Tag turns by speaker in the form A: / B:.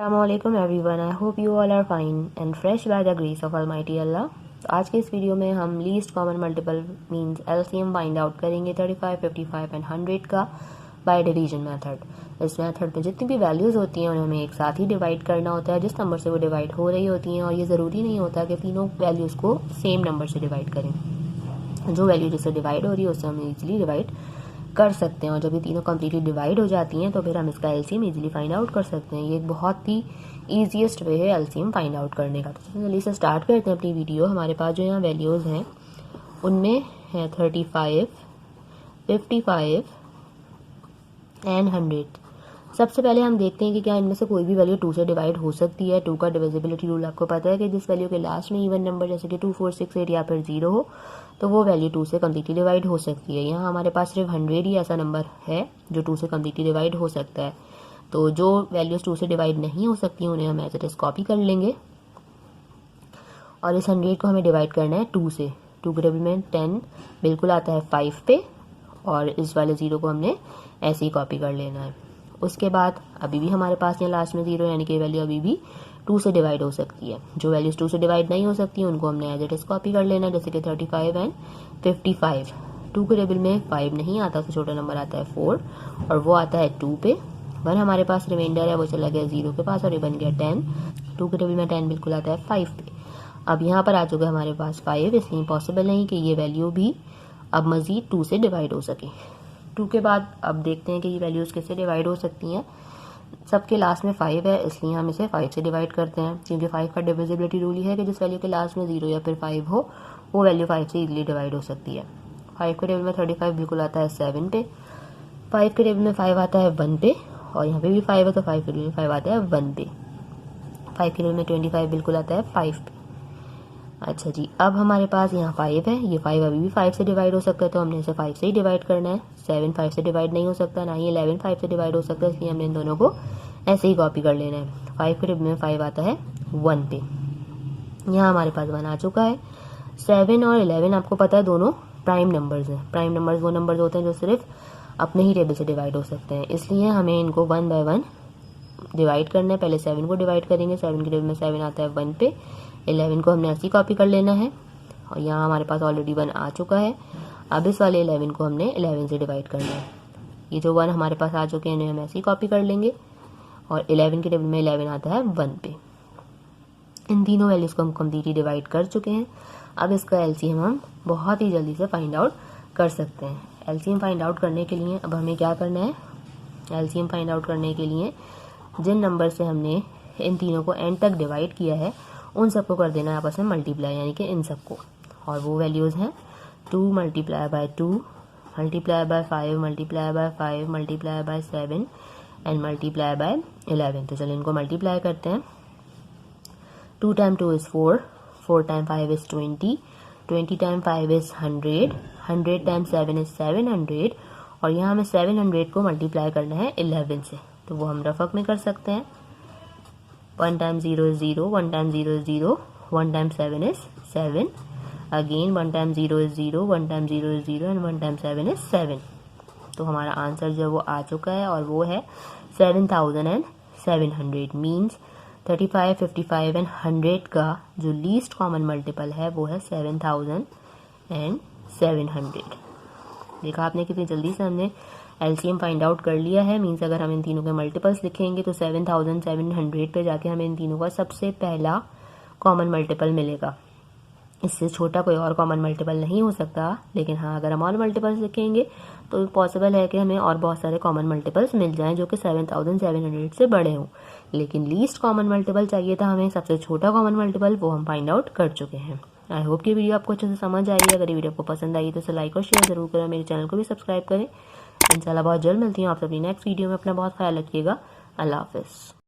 A: अस्सलामुअलैकुम everyone, I hope you all are fine and fresh by the grace of almighty अल्लाह। तो आज के इस वीडियो में हम least common multiple means LCM find out करेंगे 35, 55 एंड 100 का बाय डिवीजन मेथड। इस मेथड में जितनी भी वैल्यूज़ होती हैं उन्हें हमें एक साथ ही डिवाइड करना होता है जिस नंबर से वो डिवाइड हो रही होती हैं, और ये ज़रूरी नहीं होता कि तीनों वैल्यूज़ को सेम नंबर से डिवाइड करें। जो वैल्यू जिससे डिवाइड हो रही है उससे हम ईजिली डिवाइड कर सकते हैं, और जब ये तीनों कम्प्लीटली डिवाइड हो जाती हैं तो फिर हम इसका एलसीएम इजीली फाइंड आउट कर सकते हैं। ये एक बहुत ही ईजीएस्ट वे है एलसीएम फाइंड आउट करने का। तो जल्दी से स्टार्ट करते हैं अपनी वीडियो। हमारे पास जो यहाँ वैल्यूज़ हैं उनमें है 35, 55 एंड 100। सबसे पहले हम देखते हैं कि क्या इनमें से कोई भी वैल्यू 2 से डिवाइड हो सकती है। 2 का डिविजिबिलिटी रूल आपको पता है कि जिस वैल्यू के लास्ट में इवन नंबर जैसे कि 2, 4, 6, 8 या फिर 0 हो तो वो वैल्यू 2 से कम्प्लीटली डिवाइड हो सकती है। यहाँ हमारे पास सिर्फ 100 ही ऐसा नंबर है जो 2 से कम्प्लीटली डिवाइड हो सकता है। तो जो वैल्यूज 2 से डिवाइड नहीं हो सकती उन्हें हम एज इट इज कॉपी कर लेंगे, और इस 100 को हमें डिवाइड करना है 2 से। 2 के टेबल में 10 बिल्कुल आता है 5 पे, और इस वाले 0 को हमने ऐसे ही कॉपी कर लेना है। उसके बाद अभी भी हमारे पास यहाँ लास्ट में 0 यानी कि वैल्यू अभी भी 2 से डिवाइड हो सकती है। जो वैल्यूज 2 से डिवाइड नहीं हो सकती उनको हमने एज इट इज कॉपी कर लेना है, जैसे कि 35 एंड 55। 2 के टेबल में 5 नहीं आता, उससे छोटा नंबर आता है 4, और वो आता है 2 पे। 1 हमारे पास रिमाइंडर है, वो चला गया 0 के पास और ये बन गया 10। 2 के टेबल में 10 बिल्कुल आता है 5 पे। अब यहाँ पर आ चुका है हमारे पास 5, इसलिए पॉसिबल नहीं कि ये वैल्यू भी अब मजीद 2 से डिवाइड हो सके। 2 के बाद अब देखते हैं कि ये वैल्यूज़ किससे डिवाइड हो सकती हैं। सबके लास्ट में 5 है, इसलिए हम इसे 5 से डिवाइड करते हैं, क्योंकि 5 का डिविजिबिलिटी रूल ही है कि जिस वैल्यू के लास्ट में 0 या फिर 5 हो वो वैल्यू 5 से इजीली डिवाइड हो सकती है। 5 के टेबल में 35 बिल्कुल आता है 7 पे। 5 के टेबल में 5 आता है 1 पे, और यहाँ पे भी 5 है तो 5 के टेबल में 5 आता है 1 पे। 5 के टेबल में 25 बिल्कुल आता है 5 पे। अच्छा जी, अब हमारे पास यहाँ 5 है, ये 5 अभी भी 5 से डिवाइड हो सकता है तो हमने इसे 5 से ही डिवाइड करना है। 7 5 से डिवाइड नहीं हो सकता, ना ही 11 5 से डिवाइड हो सकता है, इसलिए हमने इन दोनों को ऐसे ही कॉपी कर लेना है। 5 के टेबल में 5 आता है 1 पे। यहाँ हमारे पास 1 आ चुका है। 7 और 11 आपको पता है दोनों प्राइम नंबर्स हैं। प्राइम नंबर्स वो नंबर्स होते हैं जो सिर्फ अपने ही टेबल से डिवाइड हो सकते हैं, इसलिए हमें इनको 1 बाय 1 डिवाइड करना है। पहले 7 को डिवाइड करेंगे। 7 के टेबल में 7 आता है 1 पे। 11 को हमने ऐसे ही कॉपी कर लेना है, और यहाँ हमारे पास ऑलरेडी 1 आ चुका है। अब इस वाले 11 को हमने 11 से डिवाइड करना है। ये जो 1 हमारे पास आ चुके हैं इन्हें हम ऐसे ही कॉपी कर लेंगे, और 11 के टेबल में 11 आता है 1 पे। इन तीनों वैल्यूज़ को हम कम्प्लीटली डिवाइड कर चुके हैं। अब इसका एलसीएम हम बहुत ही जल्दी से फाइंड आउट कर सकते हैं। एलसीएम फाइंड आउट करने के लिए अब हमें क्या करना है, एलसीएम फाइंड आउट करने के लिए जिन नंबर से हमने इन तीनों को एंड तक डिवाइड किया है उन सबको कर देना है आपस में मल्टीप्लाई, यानी कि इन सबको। और वो वैल्यूज़ हैं 2 multiply by 2 multiply by 5 multiply by 5 multiply by 7 and multiply by 11। तो चलिए इनको मल्टीप्लाई करते हैं। 2 time 2 is 4, 4 time 5 is 20, 20 time 5 is 100, 100 time 7 is 700, और यहाँ हमें 700 को मल्टीप्लाई करना है 11 से, तो वो हम रफक में कर सकते हैं। 1 time 0 is 0, 1 time 0 is 0, 1 time 7 is 7, again 1 time 0 is 0, 1 time 0 is 0 and 1 time 7 is 7। तो हमारा आंसर जो वो आ चुका है, और वो है 7700। मीन्स 35, 55 एंड 100 का जो लीस्ट कॉमन मल्टीपल है वो है 7700। देखा आपने कितनी जल्दी से हमने एलसीएम फाइंड आउट कर लिया है। मीन्स अगर हम इन तीनों के मल्टीपल्स लिखेंगे तो 7700 पे जाके हमें इन तीनों का सबसे पहला कॉमन मल्टीपल मिलेगा। इससे छोटा कोई और कॉमन मल्टीपल नहीं हो सकता, लेकिन हाँ अगर हम और मल्टीपल्स लिखेंगे तो पॉसिबल है कि हमें और बहुत सारे कॉमन मल्टीपल्स मिल जाएं जो कि 7700 से बड़े हों। लेकिन लीस्ट कॉमन मल्टीपल चाहिए था हमें, सबसे छोटा कॉमन मल्टीपल, वो हम फाइंड आउट कर चुके हैं। आई होप कि वीडियो आपको अच्छे से समझ आई है। अगर ये वीडियो आपको पसंद आई तो इसे लाइक और शेयर जरूर करें, मेरे चैनल को भी सब्सक्राइब करें। इंशाल्लाह बहुत जल्द मिलती हूँ आप सभी नेक्स्ट वीडियो में। अपना बहुत ख्याल रखिएगा। अल्लाह हाफिज़।